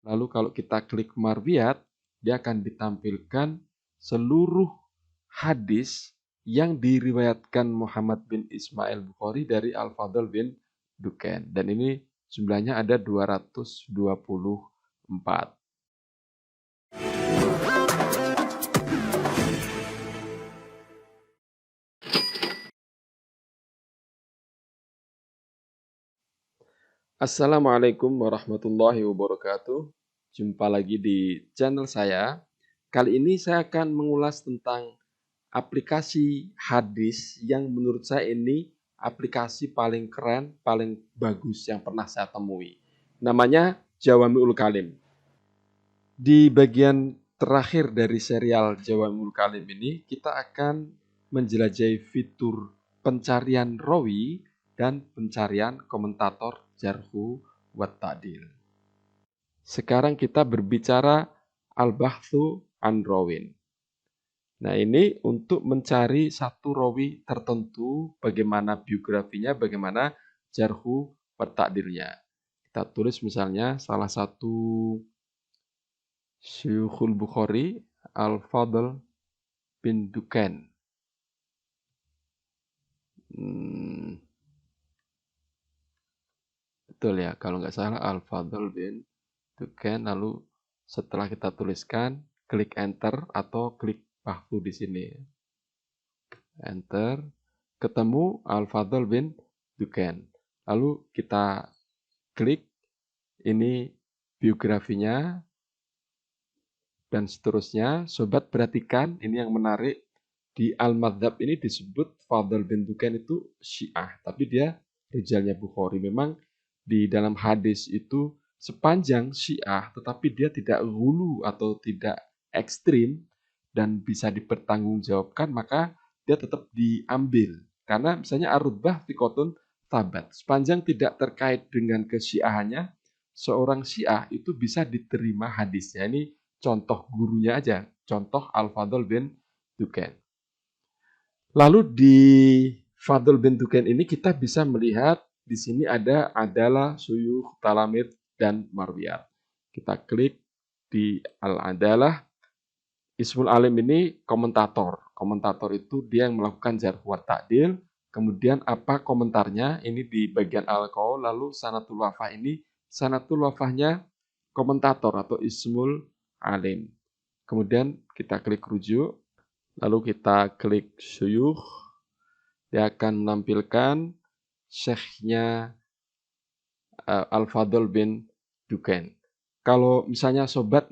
Lalu kalau kita klik marwiyat, dia akan ditampilkan seluruh hadis yang diriwayatkan Muhammad bin Ismail Bukhari dari Al-Fadl bin Dukain. Dan ini jumlahnya ada 224. Assalamualaikum warahmatullahi wabarakatuh. Jumpa lagi di channel saya. Kali ini saya akan mengulas tentang aplikasi hadis yang menurut saya ini aplikasi paling keren, paling bagus yang pernah saya temui. Namanya Jawami'ul Kalim. Di bagian terakhir dari serial Jawami'ul Kalim ini, kita akan menjelajahi fitur pencarian rawi dan pencarian komentator jarhu wa ta'dil. Sekarang kita berbicara al-bahthu an rawin. Nah, ini untuk mencari satu rawi tertentu, bagaimana biografinya, bagaimana jarhu wa ta'dilnya. Kita tulis misalnya salah satu Syuyukhul Bukhari, Al-Fadl bin Dukain. Betul ya, kalau nggak salah Al-Fadl bin Dukain. Lalu setelah kita tuliskan, klik enter atau klik bahthu di sini. Enter, ketemu Al-Fadl bin Dukain. Lalu kita klik, ini biografinya, dan seterusnya. Sobat perhatikan, ini yang menarik. Di Al-Madhab ini disebut Fadl bin Dukain itu Syiah, tapi dia rijalnya Bukhari. Memang di dalam hadis itu sepanjang Syiah, tetapi dia tidak ghulu atau tidak ekstrim dan bisa dipertanggungjawabkan, maka dia tetap diambil. Karena misalnya ar-rutbah thiqatun thabat, sepanjang tidak terkait dengan kesyiahannya, seorang Syiah itu bisa diterima hadisnya. Ini contoh gurunya aja, contoh Al-Fadl bin Dukain. Lalu di Fadl bin Dukain ini kita bisa melihat di sini adalah Syuyukh, Talamid, dan Marwiyat. Kita klik di Al-Adalah. Ismul Alim ini komentator. Komentator itu dia yang melakukan jarh wa ta'dil. Kemudian apa komentarnya? Ini di bagian Al-Qaul. Lalu Sanatul Wafah ini, Sanatul Wafahnya komentator atau Ismul Alim. Kemudian kita klik rujuk. Lalu kita klik Syuyukh. Dia akan menampilkan syekhnya Al-Fadl bin Dukain. Kalau misalnya sobat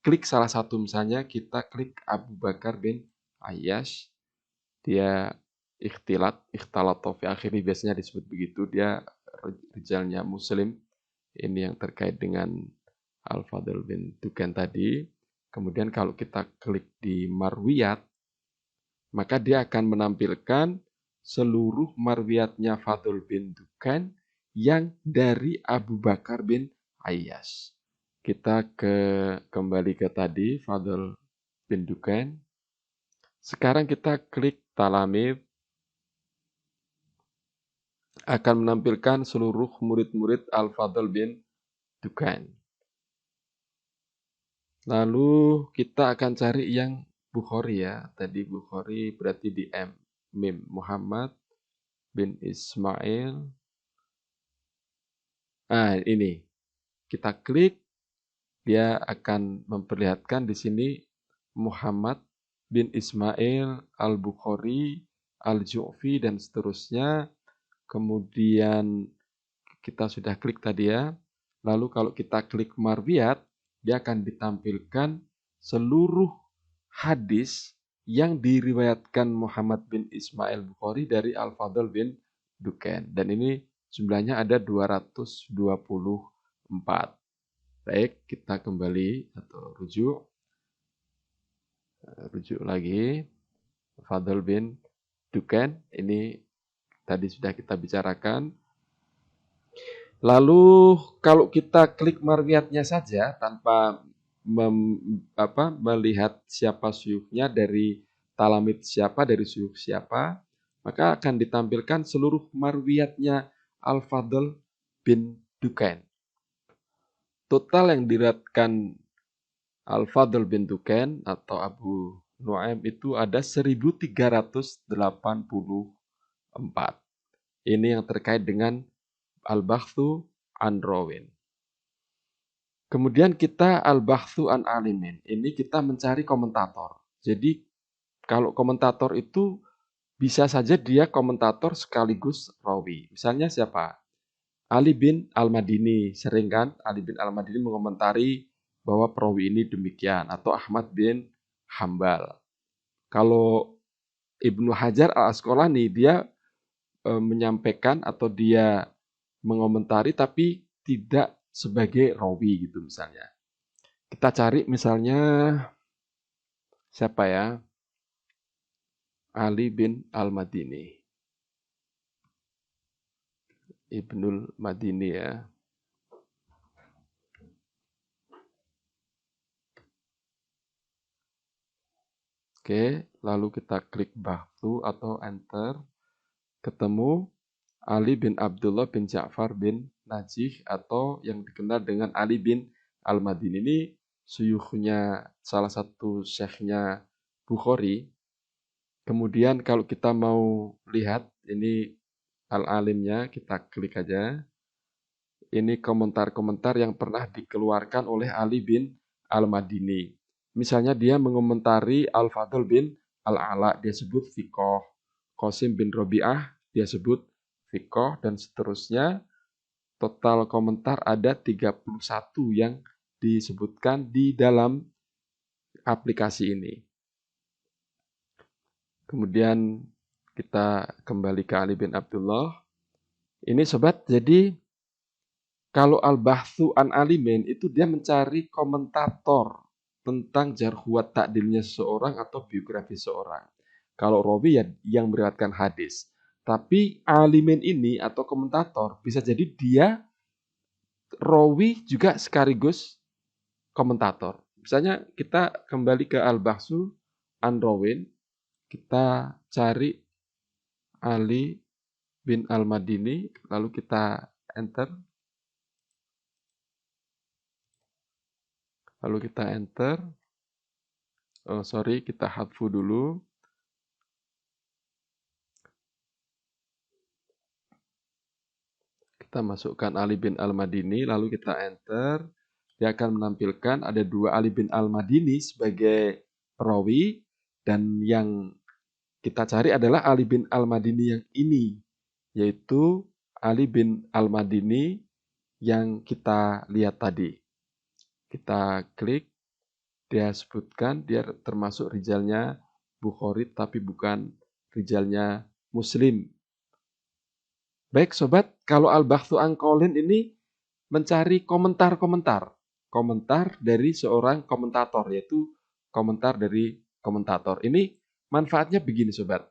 klik salah satu, misalnya kita klik Abu Bakar bin Ayyash, dia ikhtilat fi akhiri, biasanya disebut begitu, dia rijalnya Muslim, ini yang terkait dengan Al-Fadl bin Dukain tadi. Kemudian kalau kita klik di Marwiyat, maka dia akan menampilkan seluruh marwiyatnya Fadl bin Dukain yang dari Abu Bakar bin Ayyash. Kita kembali ke tadi, Fadl bin Dukain. Sekarang kita klik Talamid. Akan menampilkan seluruh murid-murid Al-Fadl bin Dukain. Lalu kita akan cari yang Bukhari ya. Tadi Bukhari berarti di Mim. Muhammad bin Ismail. Nah, ini. Kita klik, dia akan memperlihatkan di sini Muhammad bin Ismail Al-Bukhari, Al-Ju'fi, dan seterusnya. Kemudian kita sudah klik tadi ya. Lalu kalau kita klik Marwiyat, dia akan ditampilkan seluruh hadis yang diriwayatkan Muhammad bin Ismail Bukhari dari Al-Fadl bin Dukain. Dan ini jumlahnya ada 224. Baik, kita kembali atau rujuk lagi. Fadl bin Dukain, ini tadi sudah kita bicarakan. Lalu kalau kita klik marwiyatnya saja tanpa melihat siapa syuyukhnya, dari talamid siapa, dari syuyukh siapa, maka akan ditampilkan seluruh marwiyatnya Al-Fadl bin Dukain. total yang diriwayatkan Al-Fadl bin Dukan atau Abu Nuaim itu ada 1384. Ini yang terkait dengan Al-Bahthu an Rawin. Kemudian kita Al-Bahthu an Alimin. Ini kita mencari komentator. Jadi kalau komentator itu bisa saja dia komentator sekaligus rawi. Misalnya siapa? Ali bin Al-Madini. Sering kan Ali bin Al-Madini mengomentari bahwa perawi ini demikian. Atau Ahmad bin Hambal. Kalau Ibnu Hajar Al-Asqalani dia menyampaikan atau dia mengomentari tapi tidak sebagai rawi gitu misalnya. Kita cari misalnya siapa ya? Ali bin Al-Madini. Ibnul Madini ya. Oke, lalu kita klik Bahthu atau enter. Ketemu Ali bin Abdullah bin Ja'far bin Najih atau yang dikenal dengan Ali bin Al-Madini. Ini suyukhnya salah satu syekhnya Bukhari. Kemudian kalau kita mau lihat ini al-alimnya, kita klik aja. Ini komentar-komentar yang pernah dikeluarkan oleh Ali bin Al-Madini. Misalnya dia mengomentari Al-Fadl bin Al-Ala, dia sebut fiqh. Qasim bin Robi'ah, dia sebut fiqh, dan seterusnya. Total komentar ada 31 yang disebutkan di dalam aplikasi ini. Kemudian kita kembali ke Ali bin Abdullah. Ini sobat, jadi kalau Al-Bahthu an Alimin itu dia mencari komentator tentang jarh wa ta'dilnya seseorang atau biografi seseorang. Kalau rawi ya yang meriwayatkan hadis. Tapi alimin ini atau komentator bisa jadi dia rawi juga sekaligus komentator. Misalnya kita kembali ke Al-Bahthu an Rawin, kita cari Ali bin Al-Madini, lalu kita enter. Lalu kita enter. Oh, sorry, kita hadfu dulu. Kita masukkan Ali bin Al-Madini, lalu kita enter. Dia akan menampilkan ada 2 Ali bin Al-Madini sebagai perawi, dan yang kita cari adalah Ali bin Al-Madini yang ini, yaitu Ali bin Al-Madini yang kita lihat tadi. Kita klik, dia sebutkan dia termasuk rijalnya Bukhari tapi bukan rijalnya Muslim. Baik sobat, kalau Al-Bahthu an Qaulin ini mencari komentar dari seorang komentator, yaitu komentar dari komentator. Ini manfaatnya begini sobat.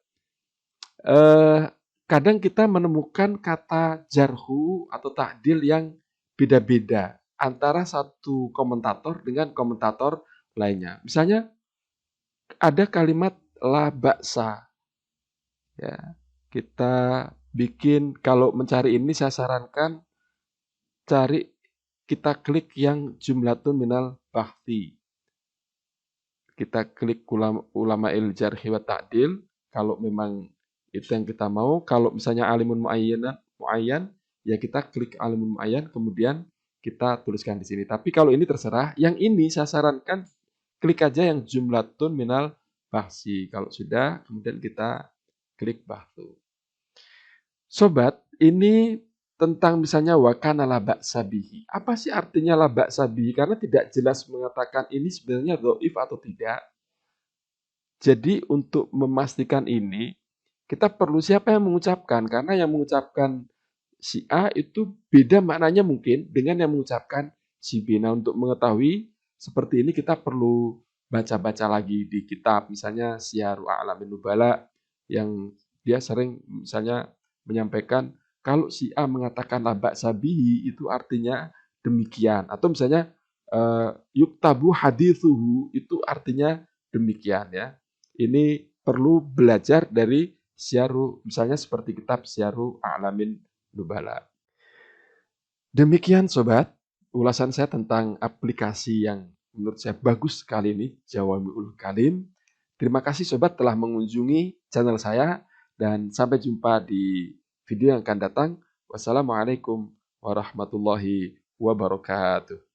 Kadang kita menemukan kata jarhu atau ta'dil yang beda-beda antara satu komentator dengan komentator lainnya. Misalnya ada kalimat la ba'sa. Ya, kita bikin, kalau mencari ini saya sarankan cari, kita klik yang jumlatun minal bahthi. Kita klik ulama jarhi wa ta'dil kalau memang itu yang kita mau. Kalau misalnya alimun muayyan, ya kita klik alimun muayyan, kemudian kita tuliskan di sini. Tapi kalau ini terserah. Yang ini saya sarankan klik aja yang jumlatun minal bahsi. Kalau sudah, kemudian kita klik bahthu. Sobat, ini tentang misalnya wakana la ba'sa bihi. Apa sih artinya la ba'sa bihi? Karena tidak jelas mengatakan ini sebenarnya dhaif atau tidak. Jadi untuk memastikan ini, kita perlu siapa yang mengucapkan, karena yang mengucapkan si A itu beda maknanya mungkin dengan yang mengucapkan si B. Nah, untuk mengetahui seperti ini kita perlu baca-baca lagi di kitab, misalnya Syiaru A'lamin Nubala, yang dia sering misalnya menyampaikan kalau si A mengatakan la ba'sa bihi itu artinya demikian, atau misalnya yuktabu hadithuhu itu artinya demikian ya. Ini perlu belajar dari Syiaru, misalnya seperti kitab Syiaru A'lamin Nubala. Demikian sobat, ulasan saya tentang aplikasi yang menurut saya bagus sekali ini, Jawami'ul Kalim. Terima kasih sobat telah mengunjungi channel saya dan sampai jumpa di video yang akan datang. Wassalamualaikum warahmatullahi wabarakatuh.